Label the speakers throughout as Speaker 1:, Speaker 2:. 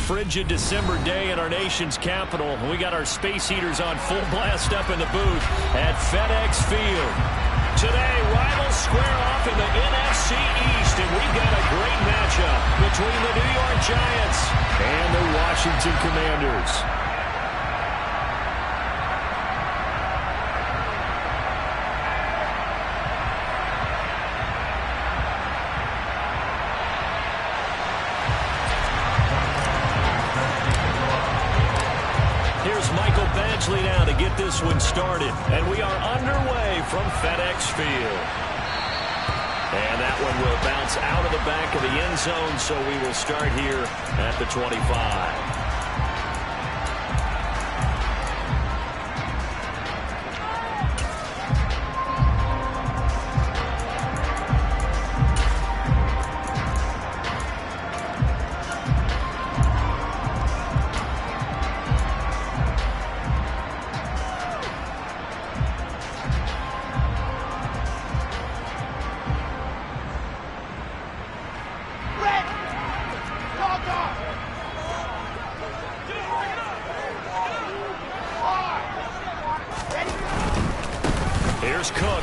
Speaker 1: frigid December day in our nation's capital. We got our space heaters on full blast up in the booth at FedEx Field. Today, rivals square off in the NFC East, and we've got a great matchup between the New York Giants and the Washington Commanders. Now to get this one started, and we are underway from FedEx Field. And that one will bounce out of the back of the end zone, so we will start here at the 25.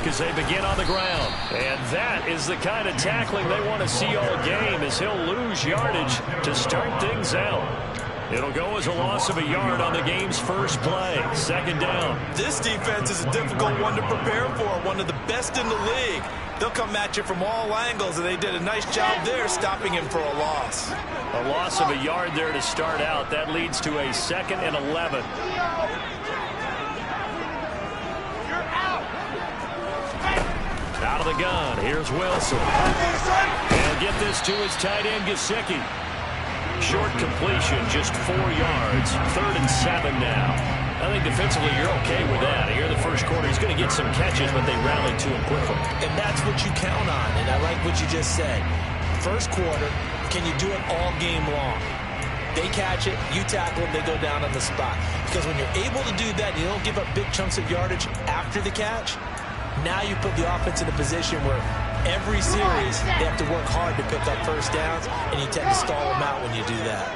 Speaker 1: As they begin on the ground. And that is the kind of tackling they want to see all game, as he'll lose yardage to start things out. It'll go as a loss of a yard on the game's first play. Second down.
Speaker 2: This defense is a difficult one to prepare for, one of the best in the league. They'll come at you from all angles, and they did a nice job there stopping him for a loss.
Speaker 1: A loss of a yard there to start out. That leads to a 2nd and 11. Out of the gun, here's Wilson. He'll get this to his tight end, Gesicki. Short completion, just 4 yards. 3rd and 7 now. I think defensively you're okay with that. Here in the first quarter, he's going to get some catches, but they rallied to him quickly.
Speaker 2: And that's what you count on, and I like what you just said. First quarter, can you do it all game long? They catch it, you tackle them, they go down on the spot. Because when you're able to do that, you don't give up big chunks of yardage after the catch. Now you put the offense in a position where every series they have to work hard to pick up first downs, and you tend to stall them out when you do that.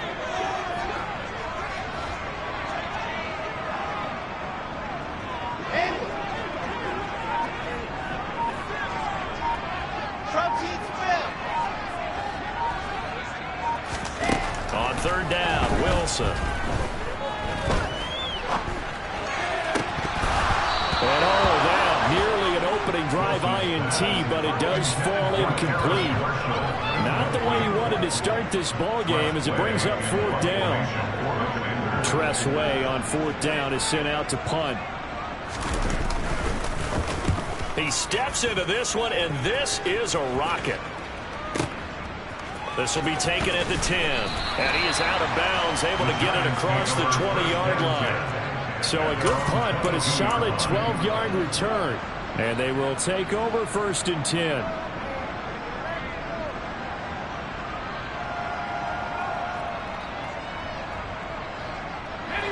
Speaker 1: On 3rd down, Wilson. And all of that, nearly an opening drive INT, but it does fall incomplete. Not the way he wanted to start this ball game, as it brings up 4th down. Tress Way on 4th down is sent out to punt. He steps into this one, and this is a rocket. This will be taken at the 10, and he is out of bounds, able to get it across the 20-yard line. So a good punt, but a solid 12-yard return. And they will take over 1st and 10.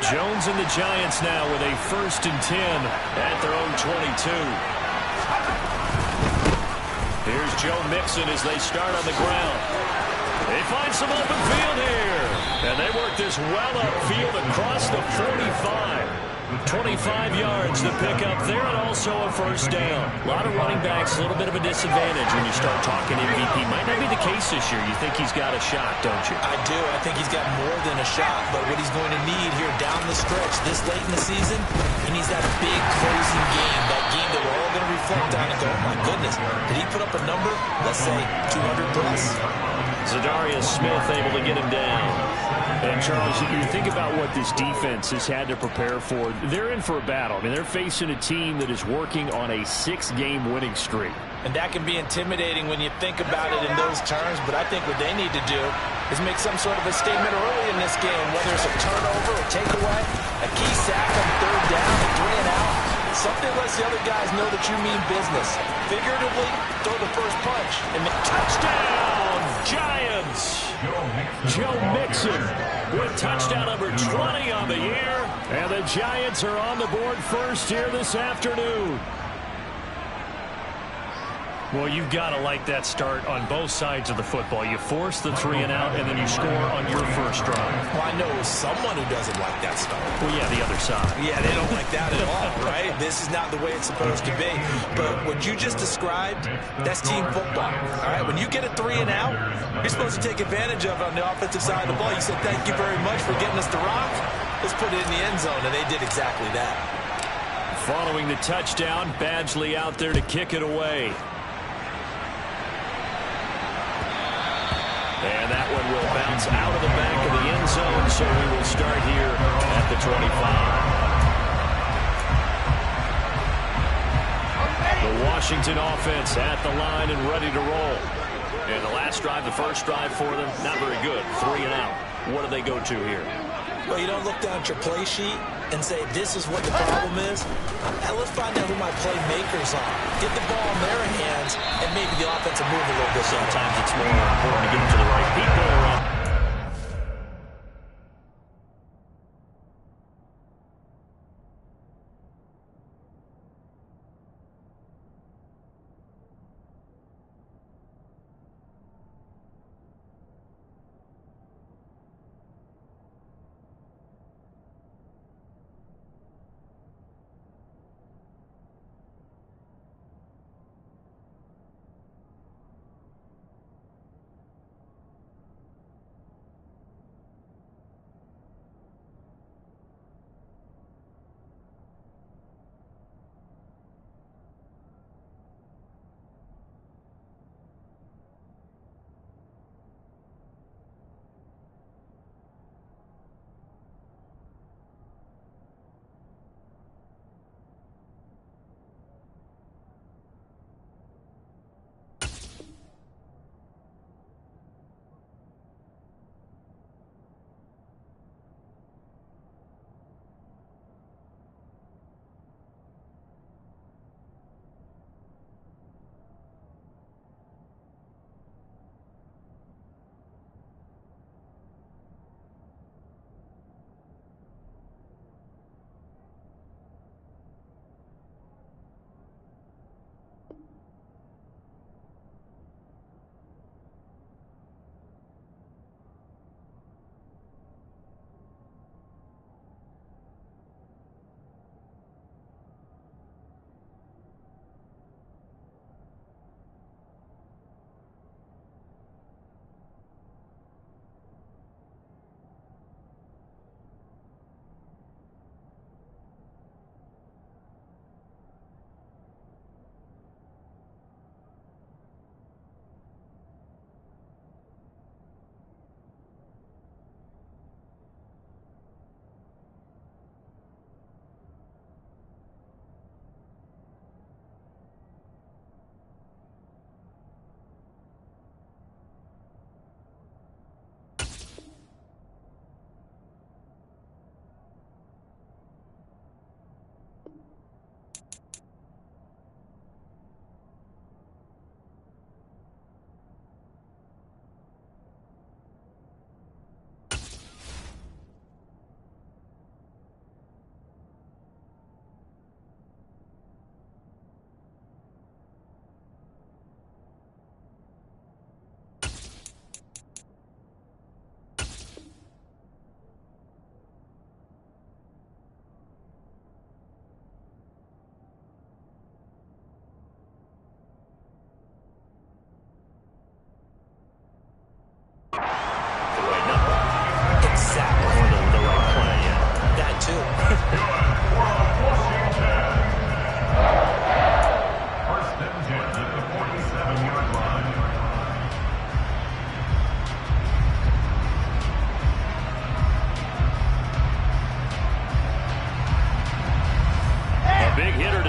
Speaker 1: Jones and the Giants now with a 1st and 10 at their own 22. Here's Joe Mixon as they start on the ground. They find some open field here. And they work this well upfield across the 45. 25 yards to pick up there, and also a 1st down. A lot of running backs, a little bit of a disadvantage when you start talking MVP. Might not be the case this year. You think he's got a shot, don't you?
Speaker 2: I do. I think he's got more than a shot, but what he's going to need here down the stretch this late in the season, he needs that big closing game, that game that we're all going to reflect on and go, oh my goodness, did he put up a number, let's say 200 plus?
Speaker 1: Zadarius Smith able to get him down. And, Charles, you think about what this defense has had to prepare for. They're in for a battle. I mean, they're facing a team that is working on a 6-game winning streak.
Speaker 2: And that can be intimidating when you think about it in those terms, but I think what they need to do is make some sort of a statement early in this game, whether it's a turnover, a takeaway, a key sack on 3rd down, a 3 and out. Something lets the other guys know that you mean business. Figuratively, throw the first punch. And
Speaker 1: touchdown, Giants! Joe Mixon with touchdown number 20 on the year. And the Giants are on the board first here this afternoon. Well, you've got to like that start on both sides of the football. You force the 3-and-out, and then you score on your first drive.
Speaker 2: Well, I know someone who doesn't like that start.
Speaker 1: Well, yeah, the other side.
Speaker 2: Yeah, they don't like that at all, right? This is not the way it's supposed to be. But what you just described, that's team football, all right? When you get a 3-and-out, you're supposed to take advantage of it on the offensive side of the ball. You said, thank you very much for getting us the rock. Let's put it in the end zone, and they did exactly that.
Speaker 1: Following the touchdown, Badgley out there to kick it away. And that one will bounce out of the back of the end zone, so we will start here at the 25. The Washington offense at the line and ready to roll. And the last drive, the first drive for them, not very good. 3-and-out. What do they go to here?
Speaker 2: Well, you don't look down at your play sheet and say, this is what the problem is. Now, let's find out who my playmakers are. Get the ball in their hands, and maybe the offense will move a little bit.
Speaker 1: Sometimes it's more important to get it to the right people.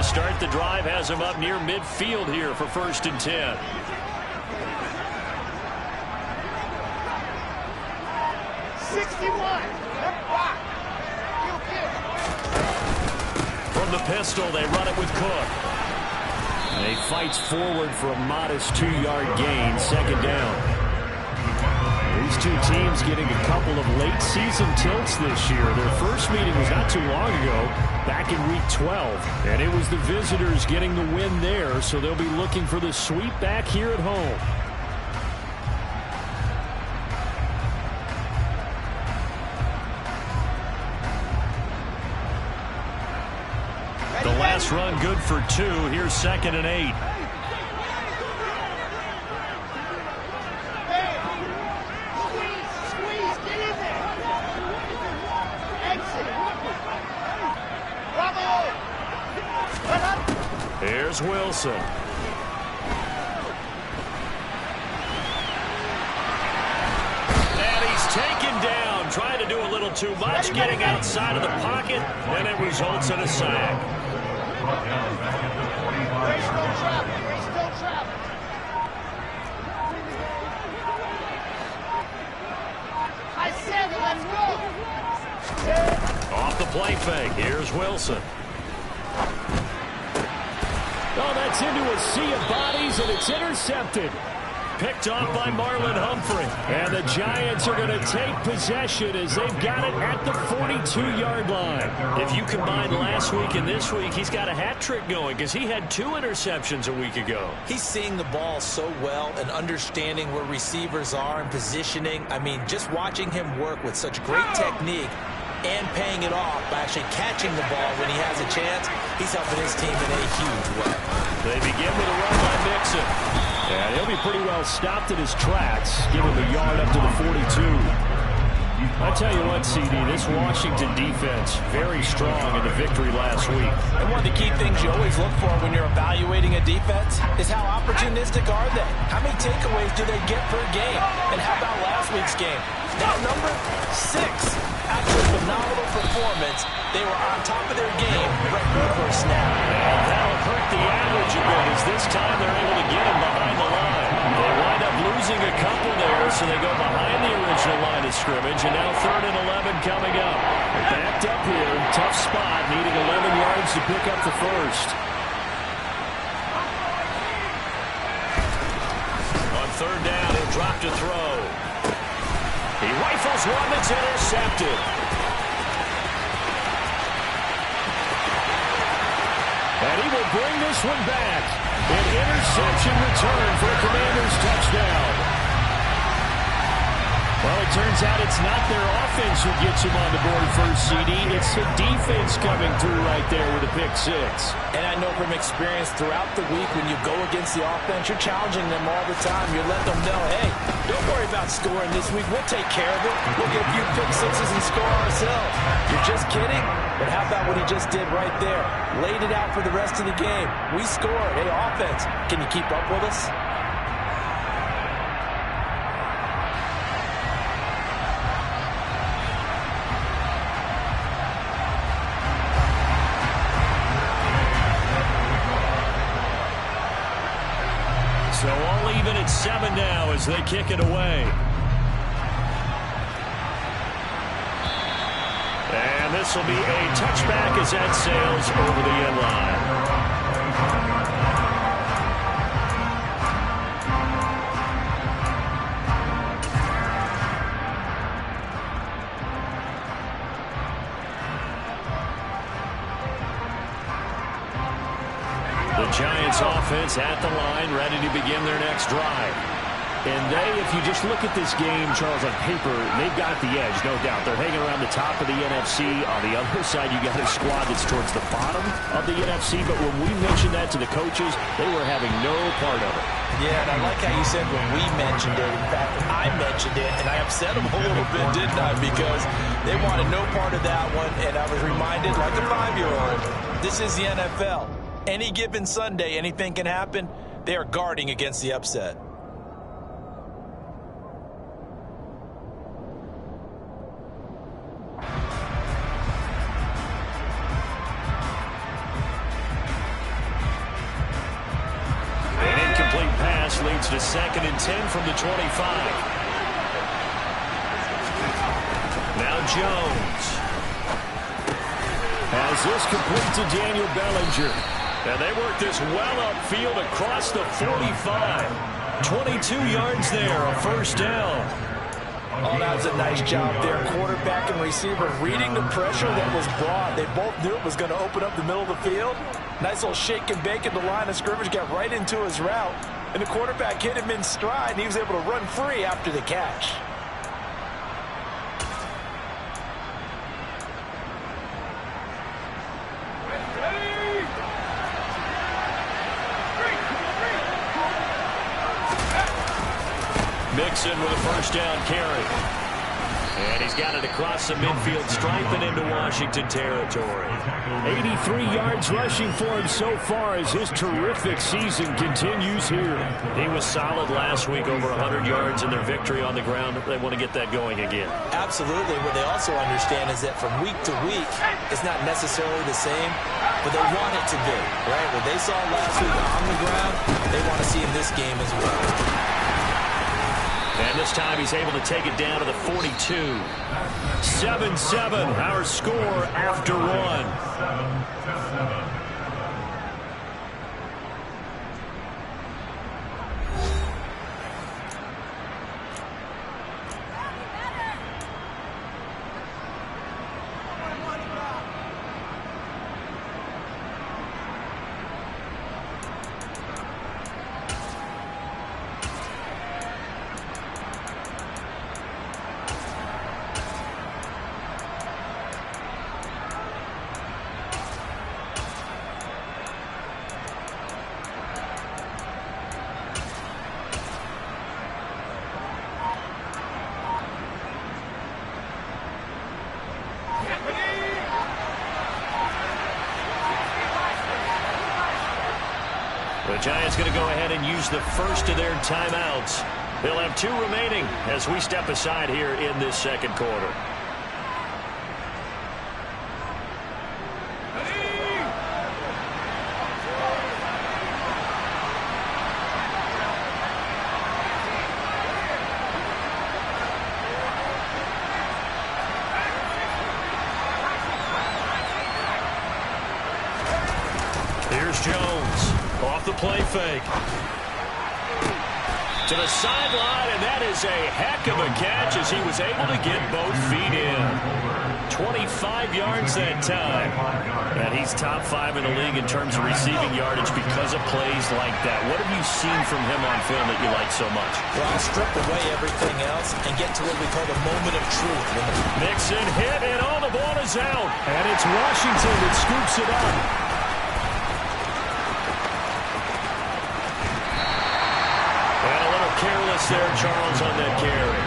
Speaker 1: Start the drive, has him up near midfield here for 1st and 10. From the pistol, they run it with Cook. And he fights forward for a modest 2-yard gain, 2nd down. These two teams getting a couple of late season tilts this year. Their first meeting was not too long ago, back in week 12. And it was the visitors getting the win there, so they'll be looking for the sweep back here at home. The last run good for 2. Here's 2nd and 8. Here's Wilson. And he's taken down, trying to do a little too much, getting outside of the pocket, and it results in a sack.
Speaker 3: I said let's go.
Speaker 1: Off the play fake. Here's Wilson. Oh, that's into a sea of bodies, and it's intercepted. Picked off by Marlon Humphrey. And the Giants are going to take possession as they've got it at the 42-yard line. If you combine last week and this week, he's got a hat trick going because he had 2 interceptions a week ago.
Speaker 2: He's seeing the ball so well and understanding where receivers are and positioning. I mean, just watching him work with such great technique and paying it off by actually catching the ball when he has a chance, he's helping his team in a huge way.
Speaker 1: They begin with a run by Mixon. And he'll be pretty well stopped in his tracks. Give him a yard up to the 42. I tell you what, CD, this Washington defense, very strong in the victory last week.
Speaker 2: And one of the key things you always look for when you're evaluating a defense is how opportunistic are they? How many takeaways do they get per game? And how about last week's game? That number, 6. After a phenomenal performance, they were on top of their game right from the first snap.
Speaker 1: And that'll hurt the average a bit as this time they're able to get him behind the line. They wind up losing a couple there, so they go behind the original line of scrimmage, and now 3rd and 11 coming up. They're backed up here, tough spot, needing 11 yards to pick up the first. On 3rd down, he'll drop to throw. He rifles one that's intercepted. And he will bring this one back. An interception return for a Commanders touchdown. Well, it turns out it's not their offense who gets him on the board first, CD. It's the defense coming through right there with a pick 6.
Speaker 2: And I know from experience throughout the week when you go against the offense, you're challenging them all the time. You let them know, hey, don't worry about scoring this week. We'll take care of it. We'll get a few pick 6s and score ourselves. You're just kidding? But how about what he just did right there? Laid it out for the rest of the game. We scored. Hey, offense, can you keep up with us?
Speaker 1: So all even at 7 now as they kick it away. And this will be a touchback as that sails over the end line. The Giants offense at the line, ready to begin their next drive. And they, if you just look at this game, Charles, on paper, they've got the edge, no doubt. They're hanging around the top of the NFC. On the other side, you got a squad that's towards the bottom of the NFC. But when we mentioned that to the coaches, they were having no part of it.
Speaker 2: Yeah, and I like how you said when we mentioned it. In fact, I mentioned it, and I upset them a little bit, didn't I? Because they wanted no part of that one, and I was reminded, like a 5-year-old, this is the NFL. Any given Sunday, anything can happen. They are guarding against the upset.
Speaker 1: An incomplete pass leads to 2nd and 10 from the 25. Now Jones has this complete to Daniel Bellinger. And they work this well upfield across the 45. 22 yards there, a first down.
Speaker 2: Oh, that was a nice job there. Quarterback and receiver reading the pressure that was brought. They both knew it was going to open up the middle of the field. Nice little shake and bake at the line of scrimmage, got right into his route. And the quarterback hit him in stride, and he was able to run free after the catch.
Speaker 1: Mixon with a first down carry. And he's got it across the midfield stripe and into Washington territory.
Speaker 4: 83 yards rushing for him so far as his terrific season continues here.
Speaker 1: He was solid last week, over 100 yards in their victory on the ground. They want to get that going again.
Speaker 2: Absolutely. What they also understand is that from week to week, it's not necessarily the same, but they want it to be, right? What they saw last week on the ground, they want to see in this game as well.
Speaker 1: And this time he's able to take it down to the 42. 7-7, our score after one. The Giants going to go ahead and use the first of their timeouts. They'll have 2 remaining as we step aside here in this second quarter. Here's Jones. Off the play fake. To the sideline, and that is a heck of a catch as he was able to get both feet in. 25 yards that time. And he's top 5 in the league in terms of receiving yardage because of plays like that. What have you seen from him on film that you like so much?
Speaker 2: Well, I'll strip away everything else and get to what we call the moment of truth.
Speaker 1: Mixon hit, and all the ball is out.
Speaker 4: And it's Washington that scoops it up.
Speaker 1: Careless there, Charles, on that carry.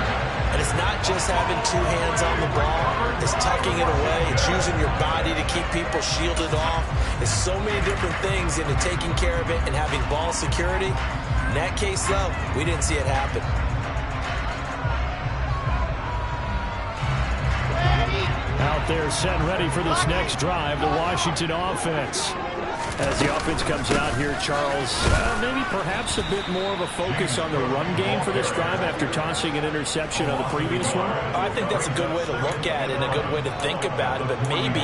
Speaker 2: And it's not just having 2 hands on the ball. It's tucking it away. It's using your body to keep people shielded off. There's so many different things into taking care of it and having ball security. In that case, though, we didn't see it happen.
Speaker 4: Out there set ready for this next drive, the Washington offense. As the offense comes out here, Charles, maybe perhaps a bit more of a focus on the run game for this drive after tossing an interception on the previous one?
Speaker 2: I think that's a good way to look at it and a good way to think about it, but maybe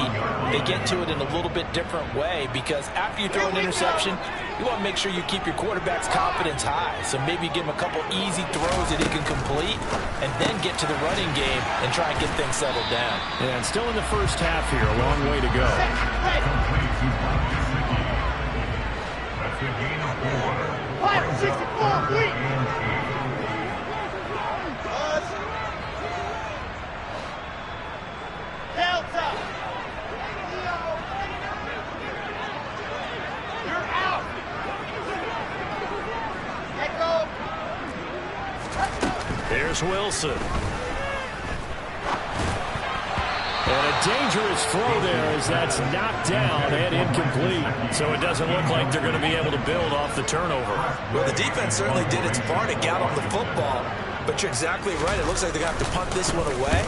Speaker 2: they get to it in a little bit different way because after you throw an interception, you want to make sure you keep your quarterback's confidence high. So maybe give him a couple easy throws that he can complete and then get to the running game and try and get things settled down.
Speaker 4: Yeah, and still in the first half here, a long way to go.
Speaker 1: Here's Wilson.
Speaker 4: And a dangerous throw there as that's knocked down and incomplete.
Speaker 1: So it doesn't look like they're going to be able to build off the turnover.
Speaker 2: Well, the defense certainly did its part to get on the football. But you're exactly right. It looks like they're going to have to punt this one away.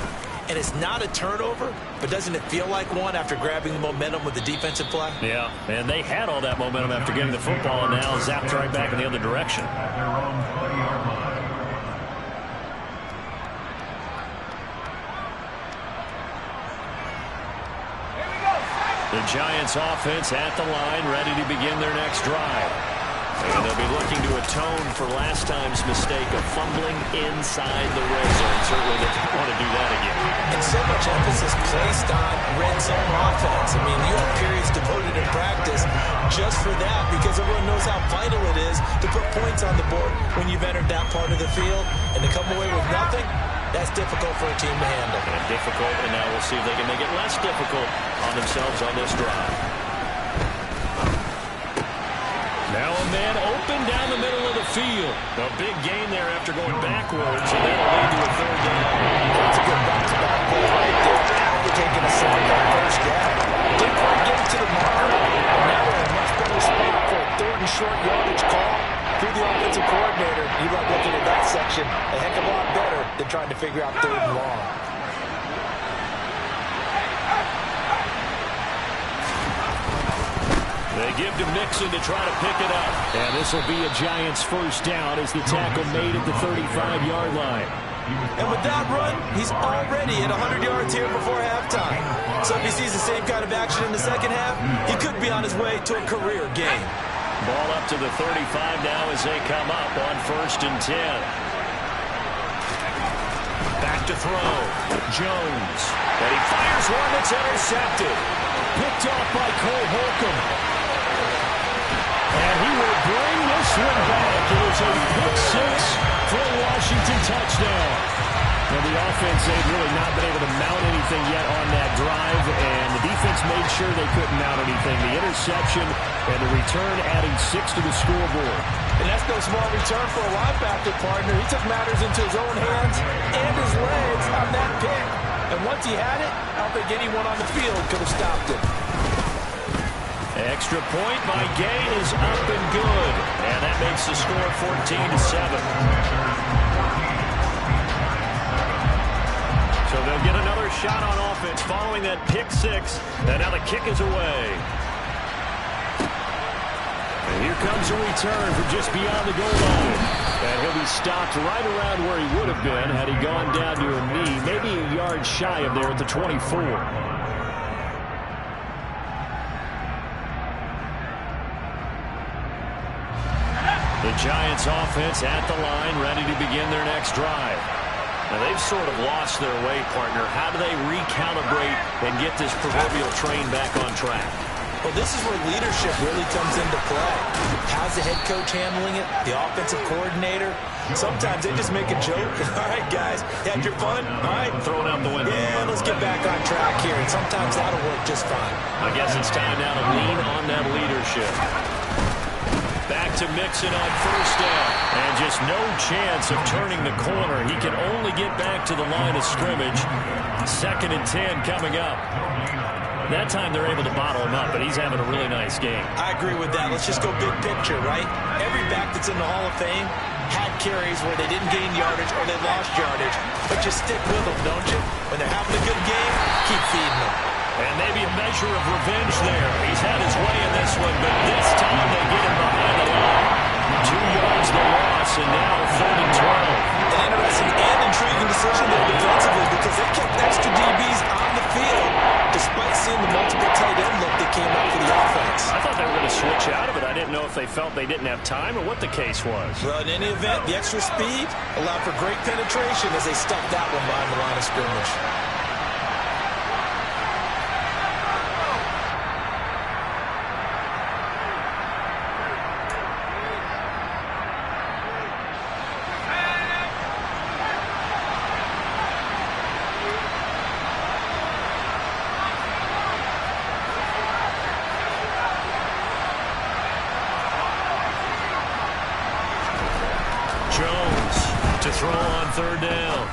Speaker 2: And it's not a turnover, but doesn't it feel like one after grabbing the momentum with the defensive play?
Speaker 1: Yeah, and they had all that momentum after getting the football and now zapped right back in the other direction. The Giants offense at the line, ready to begin their next drive. And they'll be looking to atone for last time's mistake of fumbling inside the red zone. Certainly they don't want to do that again.
Speaker 2: And so much emphasis placed on red zone offense. I mean, you have periods devoted in practice just for that because everyone knows how vital it is to put points on the board when you've entered that part of the field. And to come away with nothing, that's difficult for a team to handle.
Speaker 1: And difficult, and now we'll see if they can make it less difficult on themselves on this drive. Now a man open down the middle of the field. A big gain there after going backwards, and that'll lead to a third down.
Speaker 2: That's a good bounce-back play right there. After taking a sack on first down. Didn't quite get it to the mark. And now we're in a much better spot for a third and short yardage call. Through the offensive coordinator, you like looking at that section a heck of a lot better than trying to figure out third and long.
Speaker 1: They give to Mixon to try to pick it up.
Speaker 4: And this will be a Giants first down as the tackle made at the 35-yard line.
Speaker 2: And with that run, he's already at 100 yards here before halftime. So if he sees the same kind of action in the second half, he could be on his way to a career game.
Speaker 1: Ball up to the 35 now as they come up on 1st and 10. Back to throw. Jones. And he fires one that's intercepted.
Speaker 4: Picked off by Cole Holcomb. And he will bring this one back. It was a pick six for a Washington touchdown. And the offense, they've really not been able to mount anything yet on that drive, and the defense made sure they couldn't mount anything. The interception and the return adding 6 to the scoreboard.
Speaker 2: And that's no small return for a linebacker partner. He took matters into his own hands and his legs on that pick. And once he had it, I don't think anyone on the field could have stopped him.
Speaker 1: Extra point by Gay is up and good. And that makes the score 14-7. So they'll get another shot on offense following that pick six. And now the kick is away. And here comes a return from just beyond the goal line. And he'll be stopped right around where he would have been had he gone down to a knee, maybe a yard shy of there at the 24. The Giants offense at the line, ready to begin their next drive. Now, they've sort of lost their way, partner. How do they recalibrate and get this proverbial train back on track?
Speaker 2: Well, this is where leadership really comes into play. How's the head coach handling it? The offensive coordinator? Sometimes they just make a joke. All right, guys, you had your fun? All right.
Speaker 1: Throw it out the window.
Speaker 2: Yeah, let's get back on track here. And sometimes that'll work just fine.
Speaker 1: I guess it's time now to lean on that leadership. Back to Mixon on first down. And just no chance of turning the corner. He can only get back to the line of scrimmage. 2nd and 10 coming up. That time they're able to bottle him up, but he's having a really nice game.
Speaker 2: I agree with that. Let's just go big picture, right? Every back that's in the Hall of Fame had carries where they didn't gain yardage or they lost yardage. But you stick with them, don't you? When they're having a good game, keep feeding them.
Speaker 1: And maybe a measure of revenge there. He's had his way in this one, but this time they get him behind the line. 2 yards the loss, and now 3rd and 12.
Speaker 2: An interesting and intriguing decision there defensively because they kept extra DBs on the field despite seeing the multiple tight end look that came out for the offense.
Speaker 1: I thought they were going to switch out of it. I didn't know if they felt they didn't have time or what the case was.
Speaker 2: Well, in any event, the extra speed allowed for great penetration as they stuck that one behind the line of scrimmage.
Speaker 1: Jones to throw on 3rd down.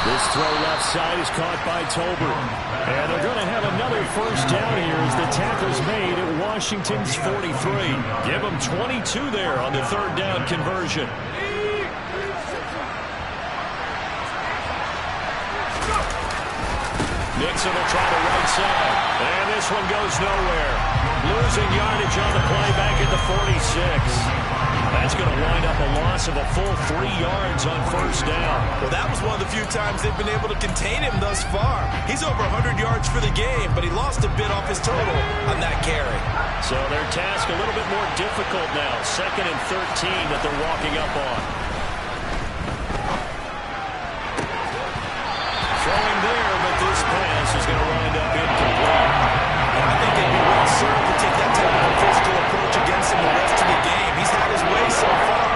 Speaker 4: This throw left side is caught by Tolbert. And they're going to have another first down here as the tackle's made at Washington's 43.
Speaker 1: Give them 22 there on the 3rd down conversion. Mixon will try the right side. And this one goes nowhere. Losing yardage on the play back at the 46. That's that's going to wind up a loss of a full 3 yards on first down.
Speaker 2: Well, that was one of the few times they've been able to contain him thus far. He's over 100 yards for the game, but he lost a bit off his total on that carry.
Speaker 1: So their task a little bit more difficult now. 2nd and 13 that they're walking up on. Throwing there, but this pass is going to wind up incomplete.
Speaker 2: And I think they'd be well served to take that type of a physical approach against him the rest of the game. He's had his way so far,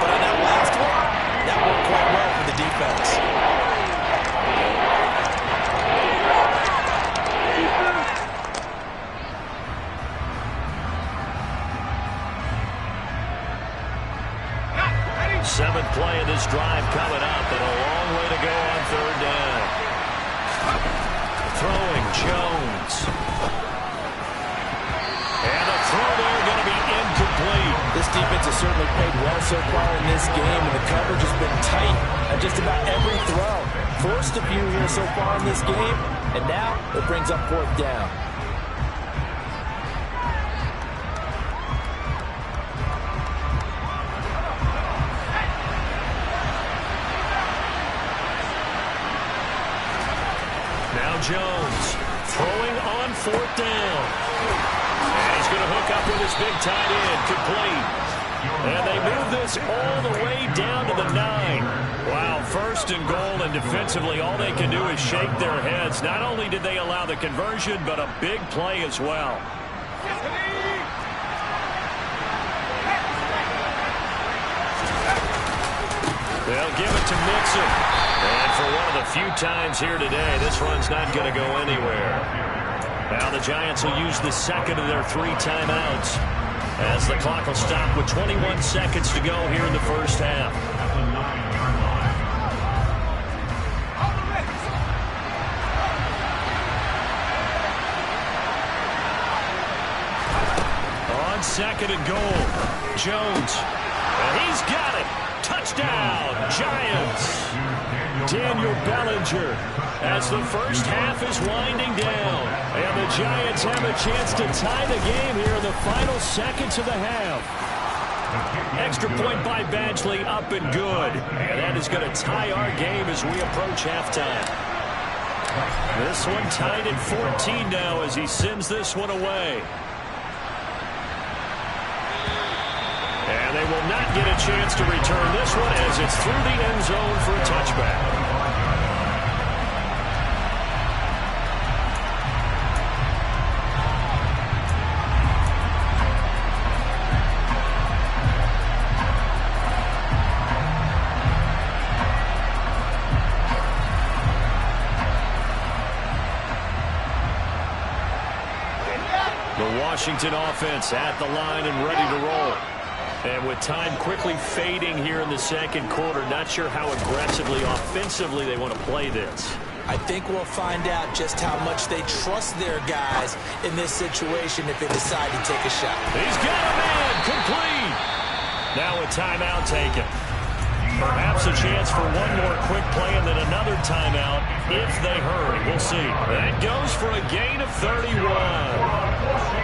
Speaker 2: but on that last one, that worked quite well for the defense.
Speaker 1: Seventh play of this drive coming up, and a long way to go on 3rd down. Throwing Jones. And the throw there going to be incomplete.
Speaker 2: This defense has certainly played well so far in this game, and the coverage has been tight at just about every throw. Forced a few here so far in this game, and now it brings up 4th down.
Speaker 1: Jones throwing on 4th down. And he's going to hook up with his big tight end, complete. And they move this all the way down to the 9. Wow, 1st and goal, and defensively all they can do is shake their heads. Not only did they allow the conversion, but a big play as well. They'll give it to Mixon. And for one of the few times here today, this run's not going to go anywhere. Now the Giants will use the 2nd of their 3 timeouts as the clock will stop with 21 seconds to go here in the first half. On 2nd and goal, Jones. And he's got it. Touchdown, Giants. Daniel Bellinger as the first half is winding down. And the Giants have a chance to tie the game here in the final seconds of the half. Extra point by Badgley, up and good. And that is going to tie our game as we approach halftime. This one tied at 14 now as he sends this one away. And they will not get a chance to return this one as it's through the end zone for a touchback. The Washington offense at the line and ready to roll. And with time quickly fading here in the 2nd quarter, not sure how aggressively, offensively they want to play this.
Speaker 2: I think we'll find out just how much they trust their guys in this situation if they decide to take a shot.
Speaker 1: He's got a man, complete. Now a timeout taken. Perhaps a chance for one more quick play and then another timeout if they hurry. We'll see. That goes for a gain of 31.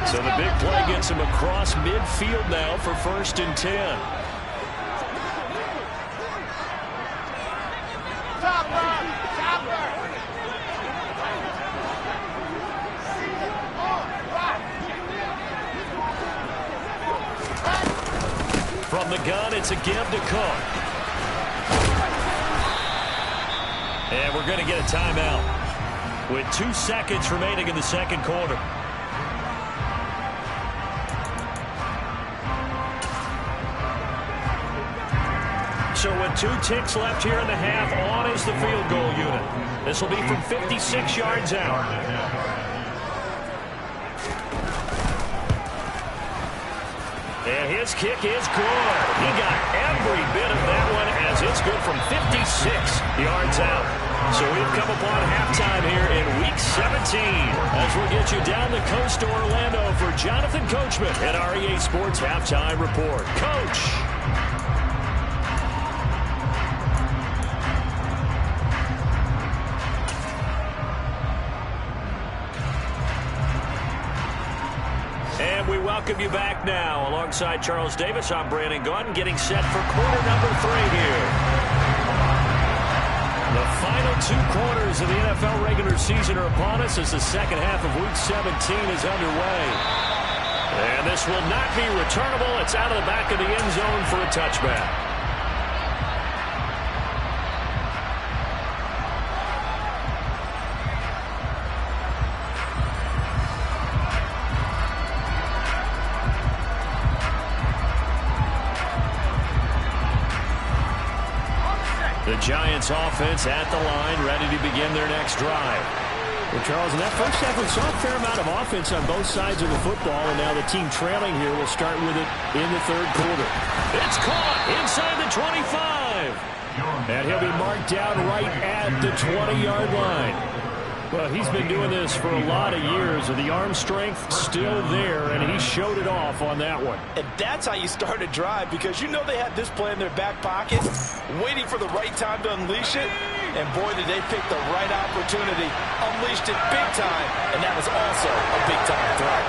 Speaker 1: So the big play gets him across midfield now for 1st and 10. From the gun, it's a give to Cook. And we're going to get a timeout with 2 seconds remaining in the 2nd quarter. So with 2 ticks left here in the half, on is the field goal unit. This will be from 56 yards out. And his kick is good. He got every bit of that one as it's good from 56 yards out. So we've come upon halftime here in Week 17 as we'll get you down the coast to Orlando for Jonathan Coachman at our EA Sports Halftime Report. Coach. welcome you back now. Alongside Charles Davis, I'm Brandon Gaudin, getting set for quarter number 3 here. The final 2 quarters of the NFL regular season are upon us as the second half of Week 17 is underway. And this will not be returnable. It's out of the back of the end zone for a touchback. The Giants offense at the line, ready to begin their next drive.
Speaker 4: Well, Charles, in that first half, we saw a fair amount of offense on both sides of the football, and now the team trailing here will start with it in the third quarter.
Speaker 1: It's caught inside the 25.
Speaker 4: And he'll be marked down right at the 20-yard line. Well, he's been doing this for a lot of years, and the arm strength still there, and he showed it off on that one.
Speaker 2: And that's how you start a drive, because you know they had this play in their back pocket, waiting for the right time to unleash it. And boy, did they pick the right opportunity, unleashed it big time, and that was also a big-time throw.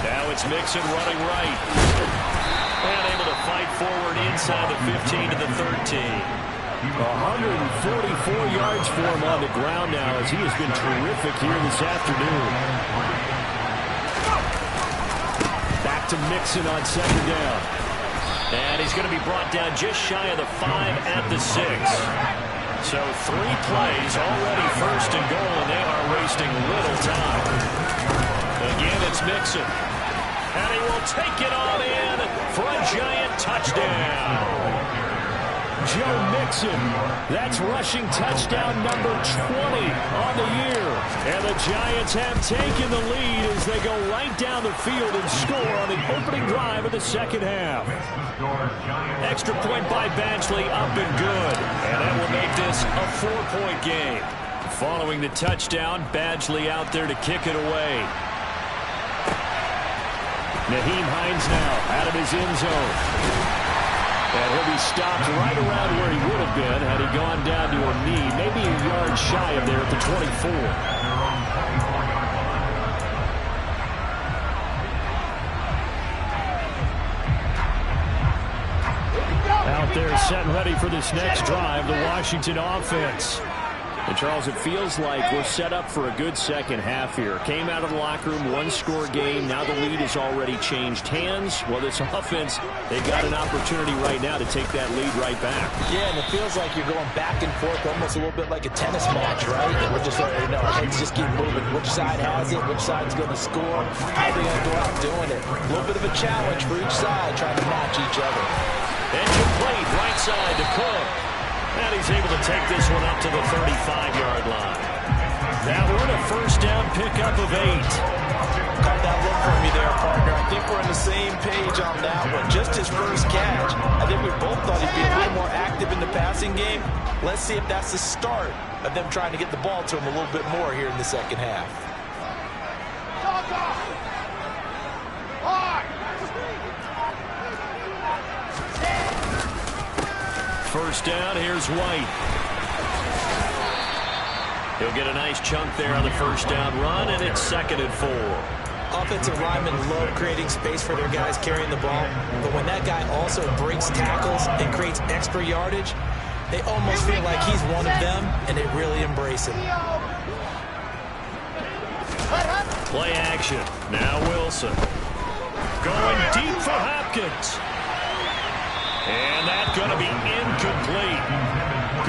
Speaker 1: Now it's Mixon running right. And able to fight forward inside the 15 to the 13.
Speaker 4: 144 yards for him on the ground now, as he has been terrific here this afternoon. Back to Mixon on second down.
Speaker 1: And he's going to be brought down just shy of the 5 at the 6. So 3 plays already first and goal, and they are wasting little time. Again, it's Mixon. And he will take it on in for a giant touchdown.
Speaker 4: Joe Mixon, that's rushing touchdown number 20 on the year. And the Giants have taken the lead as they go right down the field and score on the opening drive of the second half.
Speaker 1: Extra point by Badgley, up and good. And that will make this a 4-point game. Following the touchdown, Badgley out there to kick it away.
Speaker 4: Nyheim Hines now out of his end zone. And he'll be stopped right around where he would have been had he gone down to a knee, maybe a yard shy of there at the 24. Out there set and ready for this next drive, the Washington offense. And, Charles, it feels like we're set up for a good second half here. Came out of the locker room, 1-score game. Now the lead has already changed hands. Well, this offense, they've got an opportunity right now to take that lead right back.
Speaker 2: Yeah, and it feels like you're going back and forth, almost a little bit like a tennis match, right? And we're just, our heads just keep moving. Which side has it? Which side's going to score? How are they going to go out doing it? A little bit of a challenge for each side, trying to match each other.
Speaker 1: And complete right side to Cook. And he's able to take this one up to the 35-yard line. Now we're in a first down pickup of 8.
Speaker 2: Caught that look from you there, partner. I think we're on the same page on that one. Just his first catch. I think we both thought he'd be a little more active in the passing game. Let's see if that's the start of them trying to get the ball to him a little bit more here in the second half.
Speaker 1: First down, here's White. He'll get a nice chunk there on the first down run, and it's 2nd and 4.
Speaker 2: Offensive linemen love creating space for their guys carrying the ball, but when that guy also breaks tackles and creates extra yardage, they almost feel like he's one of them, and they really embrace him.
Speaker 1: Play action. Now Wilson. Going deep for Hopkins. And that's going to be incomplete.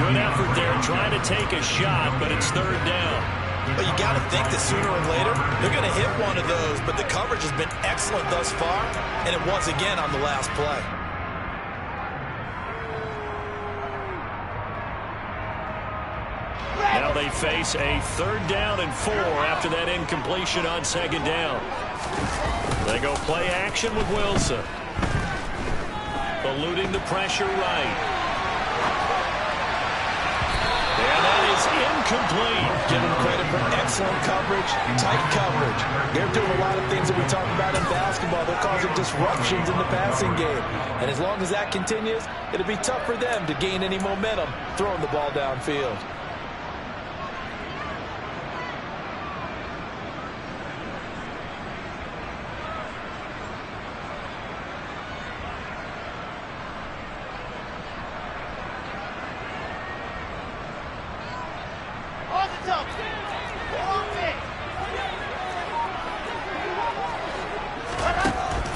Speaker 1: Good effort there trying to take a shot, but it's 3rd down.
Speaker 2: But you got to think that sooner or later, they're going to hit one of those, but the coverage has been excellent thus far, and it was again on the last play.
Speaker 1: Now they face a 3rd down and 4 after that incompletion on 2nd down. They go play action with Wilson. Eluding the pressure right. And that is incomplete.
Speaker 2: Give them credit for excellent coverage, tight coverage. They're doing a lot of things that we talk about in basketball. They're causing disruptions in the passing game. And as long as that continues, it'll be tough for them to gain any momentum throwing the ball downfield.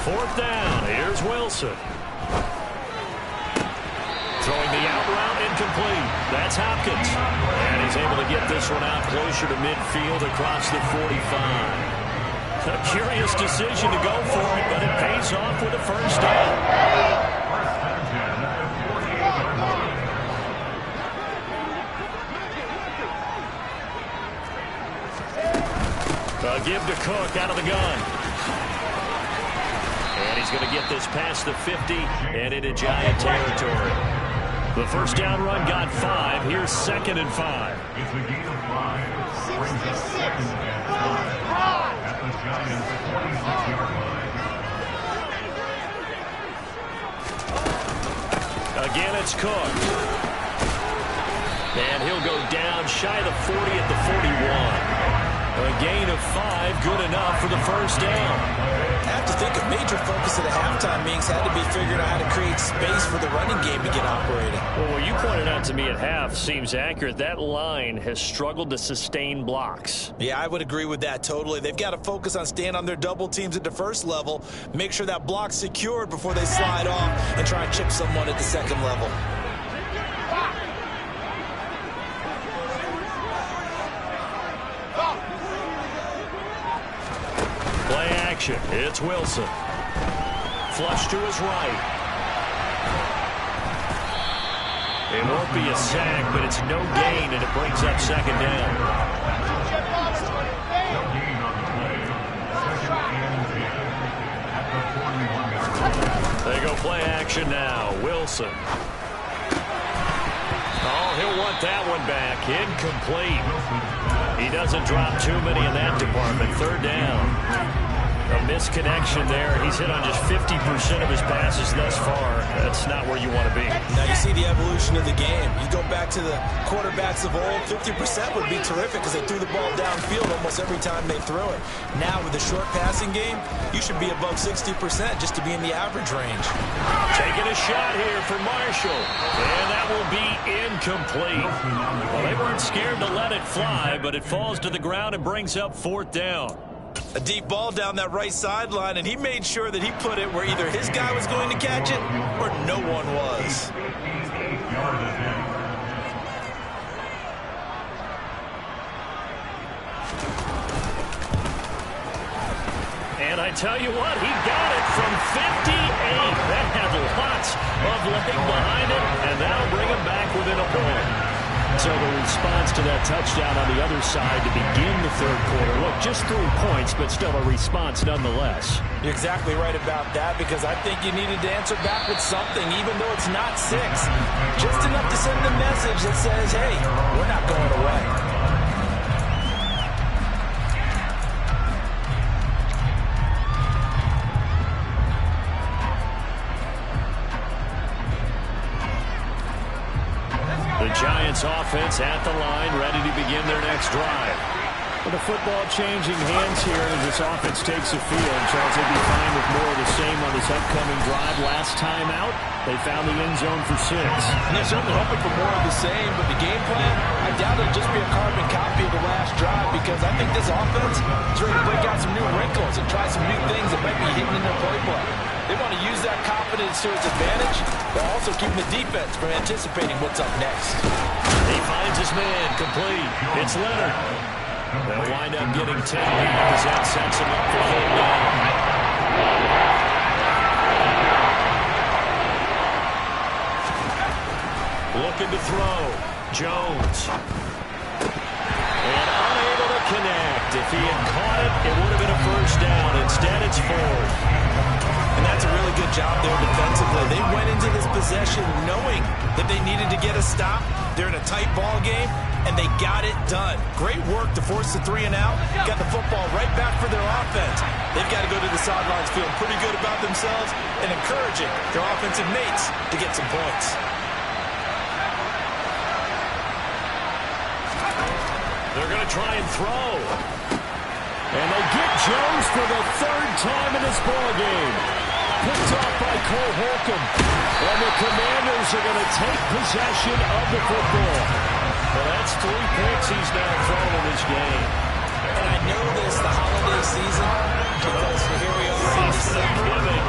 Speaker 1: 4th down. Here's Wilson. Throwing the out route, incomplete. That's Hopkins. And he's able to get this one out closer to midfield across the 45. A curious decision to go for it, but it pays off with a first down. A give to Cook out of the gun. And he's going to get this past the 50 and into Giant territory. The first down run got 5. Here's 2nd and 5.
Speaker 3: It's a gain of 5. Brings up 2nd and 5 at the Giants' 46-yard line.
Speaker 1: Again, it's Cook. And he'll go down shy of the 40 at the 41. A gain of 5, good enough for the first down.
Speaker 2: I have to think a major focus of the halftime meetings had to be figuring out how to create space for the running game to get operating.
Speaker 4: Well, what you pointed out to me at half seems accurate. That line has struggled to sustain blocks.
Speaker 2: Yeah, I would agree with that totally. They've got to focus on staying on their double teams at the first level, make sure that block's secured before they slide off and try and chip someone at the second level.
Speaker 1: Play action. It's Wilson. Flush to his right. It won't be a sack, but it's no gain, and it brings up 2nd down. They go play action now. Wilson. Oh, he'll want that one back. Incomplete. He doesn't drop too many in that department. 3rd down. A misconnection there. He's hit on just 50% of his passes thus far. That's not where you want to be.
Speaker 2: Now you see the evolution of the game. You go back to the quarterbacks of old, 50% would be terrific because they threw the ball downfield almost every time they threw it. Now with the short passing game, you should be above 60% just to be in the average range.
Speaker 1: Taking a shot here for Marshall. And that will be incomplete. Well, they weren't scared to let it fly, but it falls to the ground and brings up 4th down.
Speaker 2: A deep ball down that right sideline, and he made sure that he put it where either his guy was going to catch it or no one was.
Speaker 1: And I tell you what, he got it from 58. That had lots of leg behind it, and that'll bring him back within a point.
Speaker 4: So the response to that touchdown on the other side to begin the 3rd quarter. Look, just 3 points, but still a response nonetheless.
Speaker 2: You're exactly right about that because I think you needed to answer back with something, even though it's not 6. Just enough to send the message that says, hey, we're not going away.
Speaker 1: The Giants offense at the line, ready to begin their next drive.
Speaker 4: With the football changing hands here as this offense takes the field, Charles, they'd be fine with more of the same on this upcoming drive. Last time out, they found the end zone for 6.
Speaker 2: And they're certainly hoping for more of the same, but the game plan, I doubt it'll just be a carbon copy of the last drive because I think this offense is ready to break out some new wrinkles and try some new things that might be hidden in their playbook. They want to use that confidence to its advantage, but also keeping the defense from anticipating what's up next.
Speaker 1: He finds his man, complete. It's Leonard. They'll wind up getting 10 back as that sets him up for 4th down. Looking to throw. Jones. And unable to connect. If he had caught it, it would have been a first down. Instead, it's 4th.
Speaker 2: And that's a really good job there defensively. They went into this possession knowing that they needed to get a stop. They're in a tight ball game, and they got it done. Great work to force the 3 and out. Got the football right back for their offense. They've got to go to the sidelines feeling pretty good about themselves and encouraging their offensive mates to get some points.
Speaker 1: They're going to try and throw.
Speaker 4: And they get Jones for the 3rd time in this ballgame. Picked off by Cole Holcomb. And the Commanders are going to take possession of the football.
Speaker 1: Well, that's 3 picks he's now thrown in this game.
Speaker 2: And I know this, the holiday season, because here we are in December.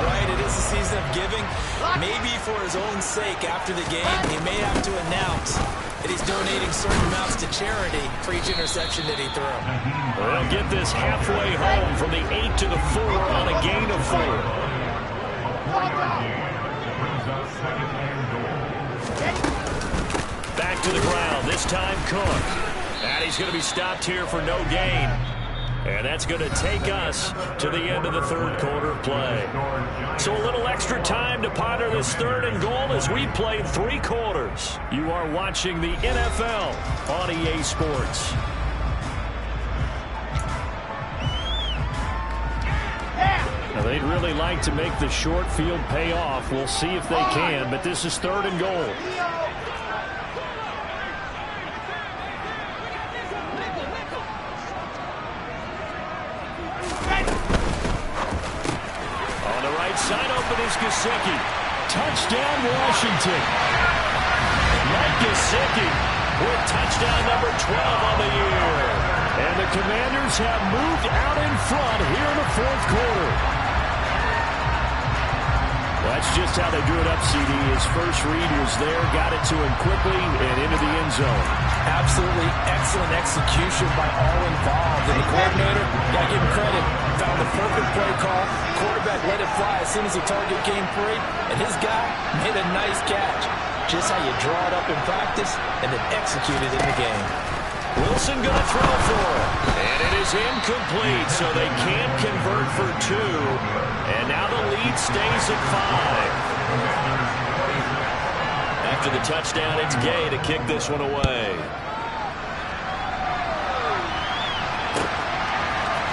Speaker 2: for his own sake after the game, he may have to announce that he's donating certain amounts to charity for each interception that he threw.
Speaker 1: They'll get this halfway home from the 8 to the 4 on a gain of 4. Back to the ground, this time Cook. And he's going to be stopped here for no gain. And that's going to take us to the end of the third quarter play. So a little extra time to ponder this 3rd and goal as we played 3 quarters. You are watching the NFL on EA Sports. Now they'd really like to make the short field pay off. We'll see if they can, but this is 3rd and goal. Side open is Gesicki. Touchdown, Washington. Mike Gesicki with touchdown number 12 on the year. And the Commanders have moved out in front here in the 4th quarter. Well, that's just how they drew it up, CD. His first read was there, got it to him quickly, and into the end zone.
Speaker 2: Absolutely excellent execution by all involved. And the coordinator, got to give him credit, found the perfect play call. Quarterback let it fly as soon as the target came free, and his guy made a nice catch. Just how you draw it up in practice and then execute it in the game.
Speaker 1: Wilson going to throw for it. And it is incomplete, so they can convert for 2. And now the lead stays at 5. After the touchdown, it's Gay to kick this one away.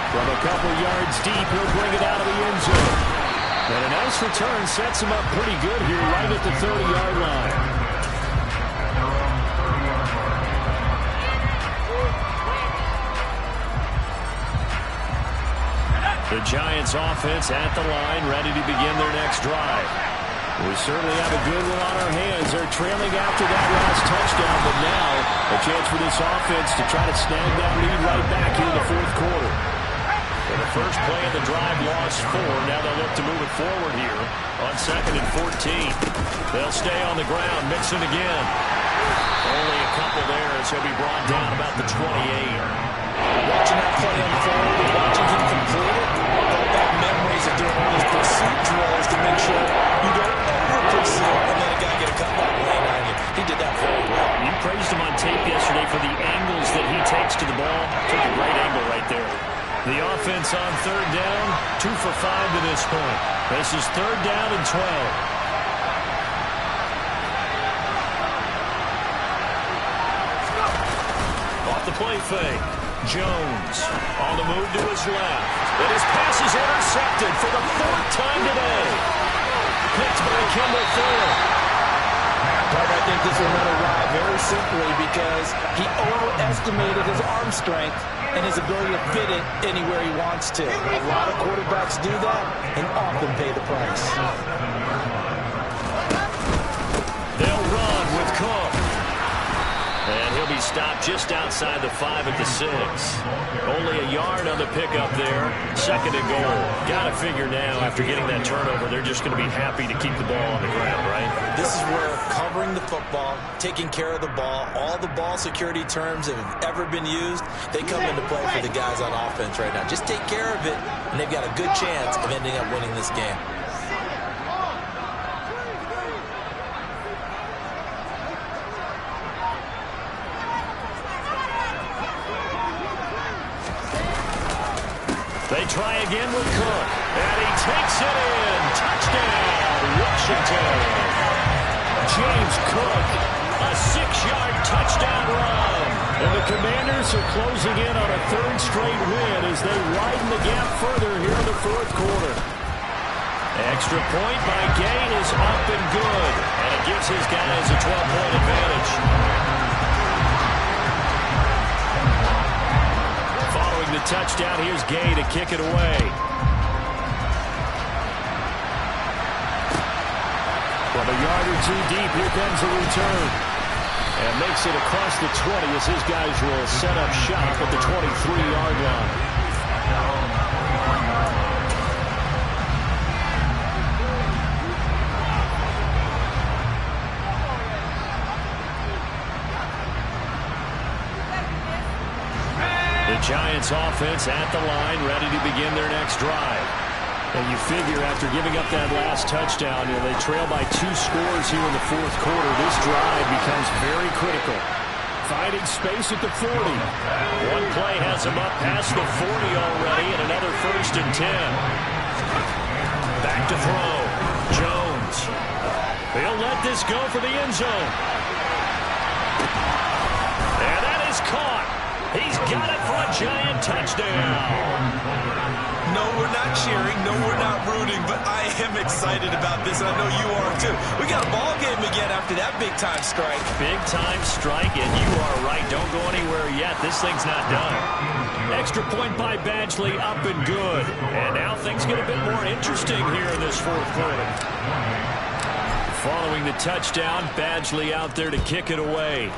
Speaker 1: From a couple yards deep, he'll bring it out of the end zone. And a nice return sets him up pretty good here right at the 30-yard line. The Giants offense at the line, ready to begin their next drive. We certainly have a good one on our hands. They're trailing after that last touchdown, but now a chance for this offense to try to snag that lead right back here in the 4th quarter. For the first play of the drive, lost 4. Now they'll look to move it forward here on 2nd and 14. They'll stay on the ground, Mixon again. Only a couple there as he'll be brought down about the 28.
Speaker 2: Watching that play unfold, watching him complete it, brought back memories of doing all those pursuit drills to make sure you don't over-pursue and let a guy get a cutback lane on you. He did that very well.
Speaker 1: You praised him on tape yesterday for the angles that he takes to the ball. Took a great angle right there. The offense on 3rd down, 2 for 5 to this point. This is 3rd down and 12. Off the play fake. Jones on the move to his left. And his pass is intercepted for the 4th time today. Picked by Kendall Fuller.
Speaker 2: I think this will run a ride very simply because he overestimated his arm strength and his ability to fit it anywhere he wants to. A lot of quarterbacks do that and often pay the price.
Speaker 1: They'll run with Cook. And he'll be stopped just outside the 5 at the 6. Only a yard on the pickup there. 2nd and goal. Got to figure now, after getting that turnover, they're just going to be happy to keep the ball on the ground, right?
Speaker 2: This is where covering the football, taking care of the ball, all the ball security terms that have ever been used, they come into play for the guys on offense right now. Just take care of it, and they've got a good chance of ending up winning this game.
Speaker 1: They try again with Cook. And he takes it in. Touchdown, Washington. James Cook, a 6-yard touchdown run. And the Commanders are closing in on a 3rd straight win as they widen the gap further here in the 4th quarter. Extra point by Gain is up and good. And it gives his guys a 12-point advantage. Following the touchdown, here's Gay to kick it away. From a yard or 2 deep, here comes the return. And makes it across the 20 as his guys will set up shop at the 23-yard line. Giants offense at the line, ready to begin their next drive.
Speaker 4: And you figure after giving up that last touchdown, they trail by 2 scores here in the fourth quarter. This drive becomes very critical. Finding space at the 40.
Speaker 1: One play has him up past the 40 already, and another 1st and 10. Back to throw. Jones. He'll let this go for the end zone. And that is caught. He's got it for a Giant touchdown.
Speaker 2: No, we're not cheering. No, we're not rooting. But I am excited about this, and I know you are too. We got a ball game again after that big-time strike.
Speaker 1: Big-time strike, and you are right. Don't go anywhere yet. This thing's not done. Extra point by Badgley, up and good. And now things get a bit more interesting here in this fourth quarter. Following the touchdown, Badgley out there to kick it away.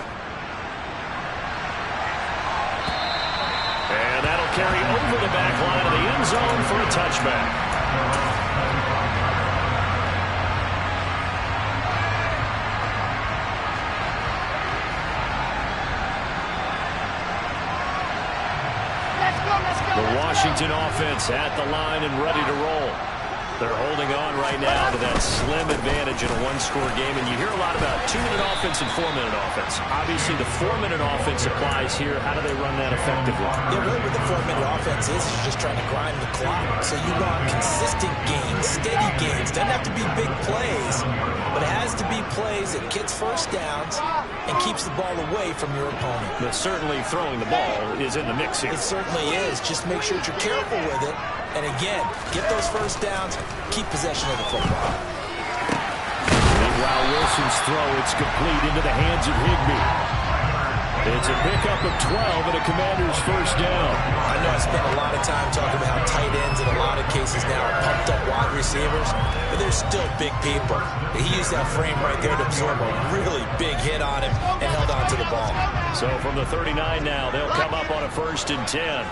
Speaker 1: And that'll carry over the back line of the end zone for a touchback. The Washington offense at the line and ready to roll. They're holding on right now to that slim advantage in a one-score game. And you hear a lot about 2-minute offense and 4-minute offense. Obviously, the 4-minute offense applies here. How do they run that effectively?
Speaker 2: Yeah, really what the 4-minute offense is you're just trying to grind the clock. So you want consistent gains, steady gains. Doesn't have to be big plays, but it has to be plays that gets first downs and keeps the ball away from your opponent.
Speaker 1: But certainly throwing the ball is in the mix here.
Speaker 2: It certainly is. Just make sure that you're careful with it. And again, get those first downs, keep possession of the football.
Speaker 4: Meanwhile, Wilson's throw, it's complete into the hands of Higbee. It's a pickup of 12 and a Commander's first down.
Speaker 2: I know I spent a lot of time talking about how tight ends in a lot of cases now are pumped up wide receivers, but they're still big people. He used that frame right there to absorb a really big hit on him and held on to the ball.
Speaker 1: So from the 39 now, they'll come up on a 1st and 10.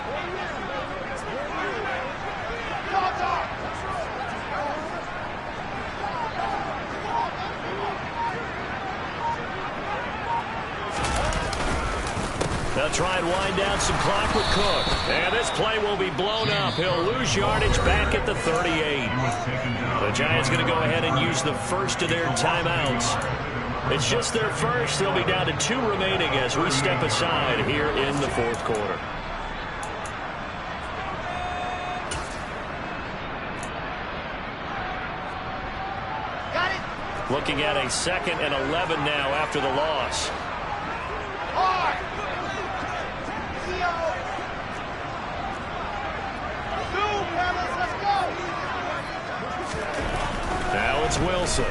Speaker 1: They'll try and wind down some clock with Cook. And this play will be blown up. He'll lose yardage back at the 38. The Giants going to go ahead and use the first of their timeouts. It's just their first. They'll be down to 2 remaining as we step aside here in the fourth quarter.
Speaker 5: Got it.
Speaker 1: Looking at a 2nd and 11 now after the loss.
Speaker 5: Hard.
Speaker 1: Now it's Wilson.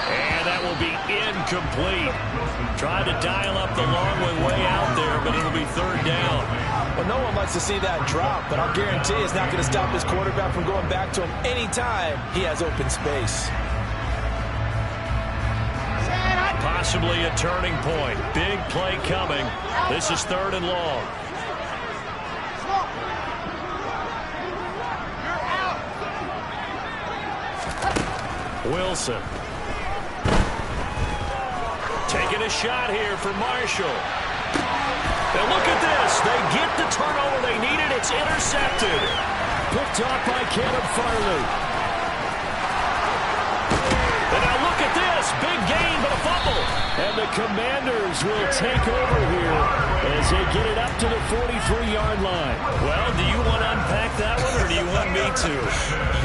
Speaker 1: And that will be incomplete. Tried to dial up the long way out there, but it'll be 3rd down.
Speaker 2: Well, no one likes to see that drop, but I'll guarantee it's not going to stop his quarterback from going back to him anytime he has open space.
Speaker 1: Possibly a turning point. Big play coming. This is 3rd and long. Wilson. Taking a shot here for Marshall. And look at this. They get the turnover they needed. It's intercepted.
Speaker 4: Picked off by Caleb Farley.
Speaker 1: And now look at this. Big gain, but a fumble.
Speaker 4: And the Commanders will take over here as they get it up to the 43-yard line.
Speaker 1: Well, do you want to unpack that one, or do you want me to?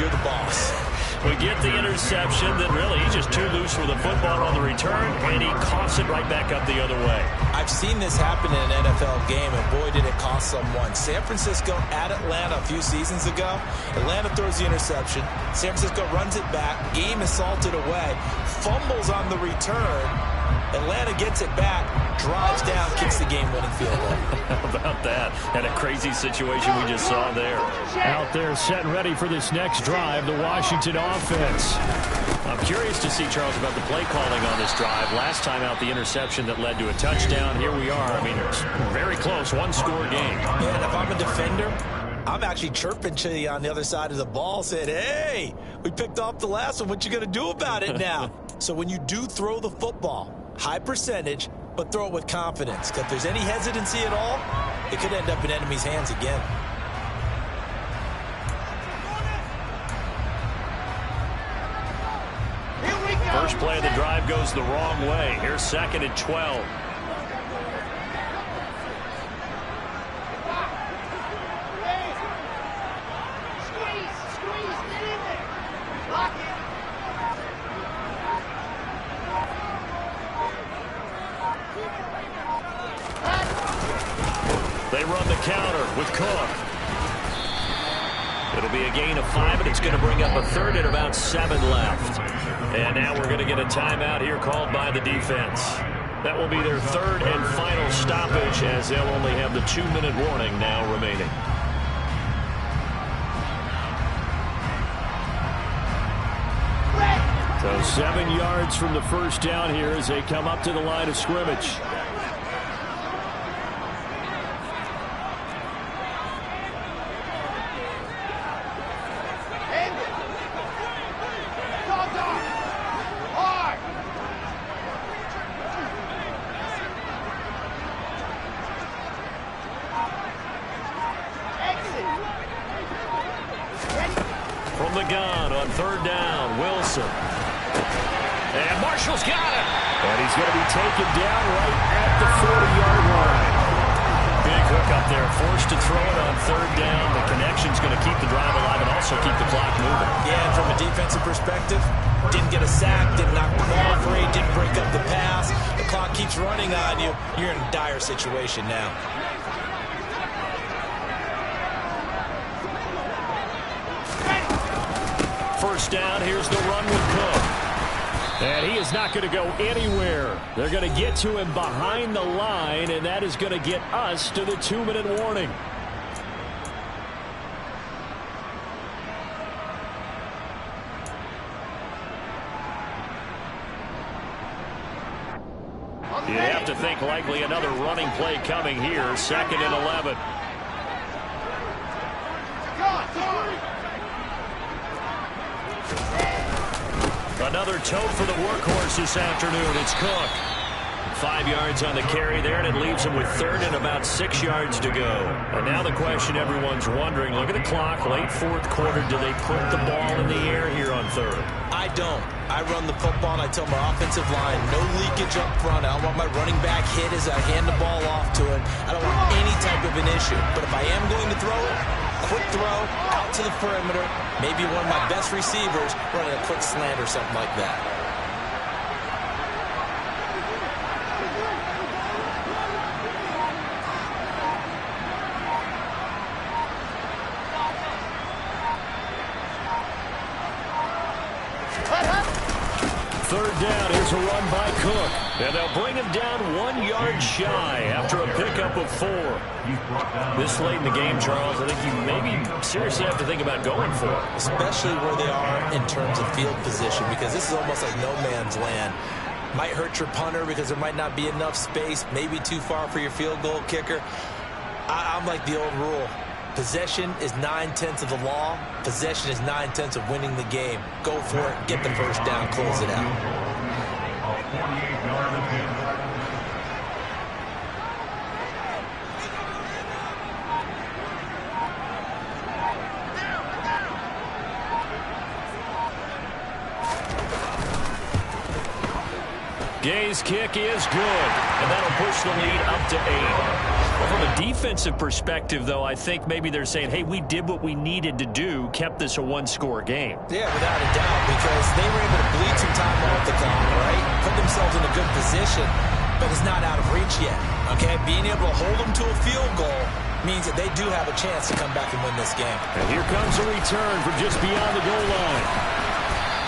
Speaker 2: You're the boss.
Speaker 1: We get the interception, then really he's just too loose for the football on the return, and he coughs it right back up the other way.
Speaker 2: I've seen this happen in an NFL game, and boy, did it cost someone. San Francisco at Atlanta a few seasons ago. Atlanta throws the interception. San Francisco runs it back. Game is salted away. Fumbles on the return. Atlanta gets it back, drives down, kicks the game-winning field goal.
Speaker 1: How about that? And a crazy situation we just saw there.
Speaker 4: Out there set and ready for this next drive, the Washington offense.
Speaker 1: I'm curious to see, Charles, about the play calling on this drive. Last time out, the interception that led to a touchdown. Here we are. I mean, it's very close, one-score game.
Speaker 2: Yeah, and if I'm a defender, I'm actually chirping to you on the other side of the ball, saying, hey, we picked off the last one. What you going to do about it now? So when you do throw the football, high percentage, but throw it with confidence. If there's any hesitancy at all, it could end up in enemy's hands again.
Speaker 1: First play of the drive goes the wrong way. Here's 2nd and 12. They run the counter with Cook. It'll be a gain of 5, and it's going to bring up a 3rd and about 7 left. And now we're going to get a timeout here called by the defense. That will be their 3rd and final stoppage, as they'll only have the 2-minute warning now remaining.
Speaker 4: So 7 yards from the first down here as they come up to the line of scrimmage.
Speaker 1: From the gun on 3rd down, Wilson. And Marshall's got him.
Speaker 4: And he's going to be taken down right at the 40-yard line.
Speaker 1: Big hook up there, forced to throw it on 3rd down. The connection's going to keep the drive alive and also keep the clock moving.
Speaker 2: Yeah, and from a defensive perspective, didn't get a sack, didn't knock the ball free, didn't break up the pass. The clock keeps running on you. You're in a dire situation now.
Speaker 1: First down, here's the run with Cook.
Speaker 4: And he is not going to go anywhere. They're going to get to him behind the line, and that is going to get us to the 2-minute warning.
Speaker 1: You have to think likely another running play coming here. 2nd and 11. Another tote for the workhorse this afternoon. It's Cook. 5 yards on the carry there, and it leaves him with 3rd and about 6 yards to go. And now the question everyone's wondering, look at the clock, late 4th quarter, do they put the ball in the air here on 3rd?
Speaker 2: I don't. I run the football, and I tell my offensive line, no leakage up front. I don't want my running back hit as I hand the ball off to him. I don't want any type of an issue. But if I am going to throw it, quick throw, out to the perimeter, maybe one of my best receivers running a quick slant or something like that.
Speaker 1: Third down, here's a run by Cook. And they'll bring him down 1 yard shy after a pickup of 4. This late in the game, Charles, I think you maybe seriously have to think about going for it.
Speaker 2: Especially where they are in terms of field position, because this is almost like no man's land. Might hurt your punter because there might not be enough space, maybe too far for your field goal kicker. I'm like the old rule. Possession is 9/10 of the law. Possession is 9/10 of winning the game. Go for it, get the first down, close it out.
Speaker 3: A 48-yard attempt.
Speaker 1: Gay's kick is good, and that'll push the lead up to 8. Well, from a defensive perspective, though, I think maybe they're saying, hey, we did what we needed to do, kept this a one-score game.
Speaker 2: Yeah, without a doubt, because they were able to bleed some time off the clock, right? Put themselves in a good position, but it's not out of reach yet, okay? Being able to hold them to a field goal means that they do have a chance to come back and win this game.
Speaker 4: And here comes a return from just beyond the goal line.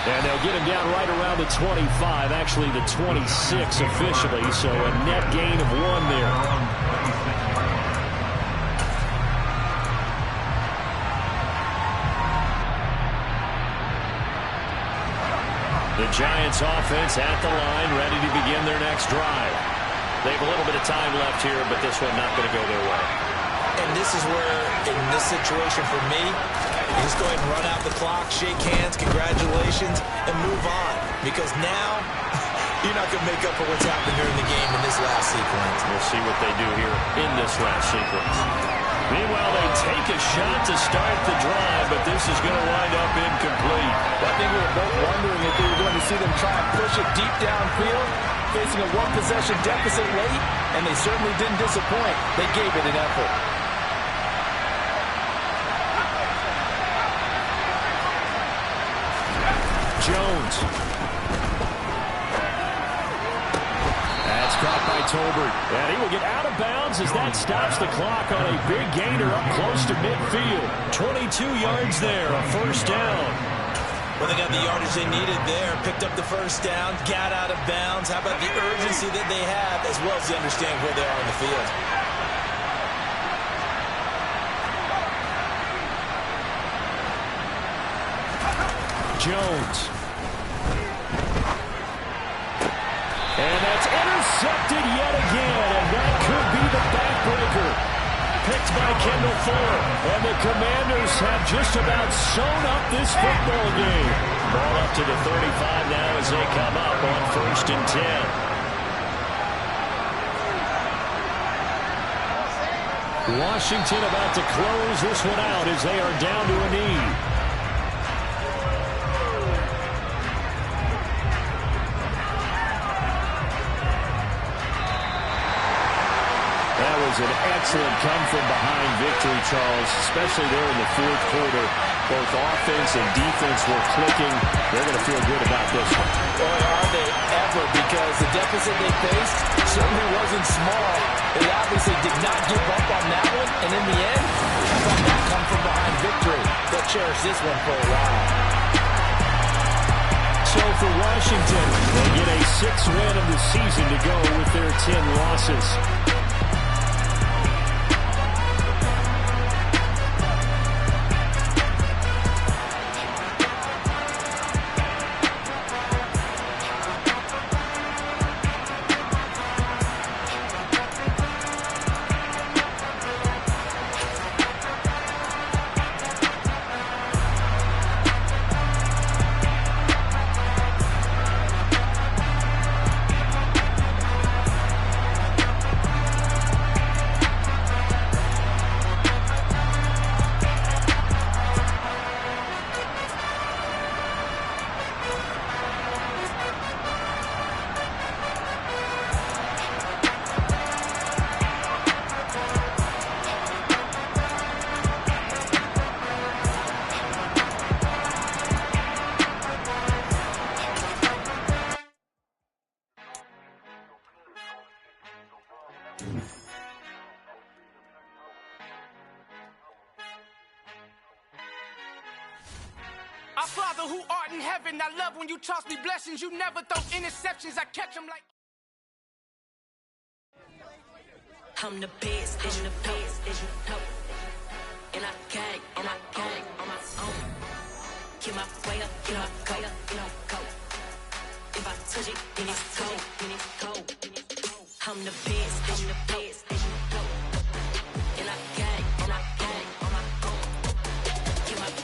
Speaker 4: And they'll get him down right around the 25, actually the 26 officially, so a net gain of 1 there.
Speaker 1: The Giants offense at the line, ready to begin their next drive. They have a little bit of time left here, but this one not going to go their way.
Speaker 2: And this is where, in this situation for me, you just go ahead and run out the clock, shake hands, congratulations, and move on. Because now You're not going to make up for what's happened during the game in this last sequence.
Speaker 1: We'll see what they do here in this last sequence. Meanwhile, they take a shot to start the drive, but this is going to wind up incomplete.
Speaker 6: I think we were both wondering if we were going to see them try and push it deep downfield, facing a one-possession deficit late, and they certainly didn't disappoint. They gave it an effort.
Speaker 4: Jones. That's caught by Tolbert. And he will get out of bounds as that stops the clock on a big gainer up close to midfield. 22 yards there, a first down.
Speaker 2: Well, they got the yardage they needed there, picked up the first down, got out of bounds. How about the urgency that they have, as well as they understand where they are on the field?
Speaker 4: Jones. And that's intercepted yet again, and that could be the backbreaker. Picked by Kendall Fuller, and the Commanders have just about sewn up this football game.
Speaker 1: Ball up to the 35 now as they come up on 1st and 10.
Speaker 4: Washington about to close this one out as they are down to a knee. An excellent come-from-behind victory, Charles, especially there in the fourth quarter. Both offense and defense were clicking. They're going to feel good about this one.
Speaker 6: Boy, are they ever, because the deficit they faced certainly wasn't small. They obviously did not give up on that one, and in the end, from that come-from-behind victory, they'll cherish this one for a while.
Speaker 4: So for Washington, they get a 6th win of the season to go with their 10 losses.
Speaker 7: Our Father who art in heaven, I love when you toss me blessings. You never throw interceptions, I catch them like...
Speaker 8: I'm the best, as you know. And I can't, on my own. Get my way up, get my go, go. If I touch it, then it's cold, I'm the best.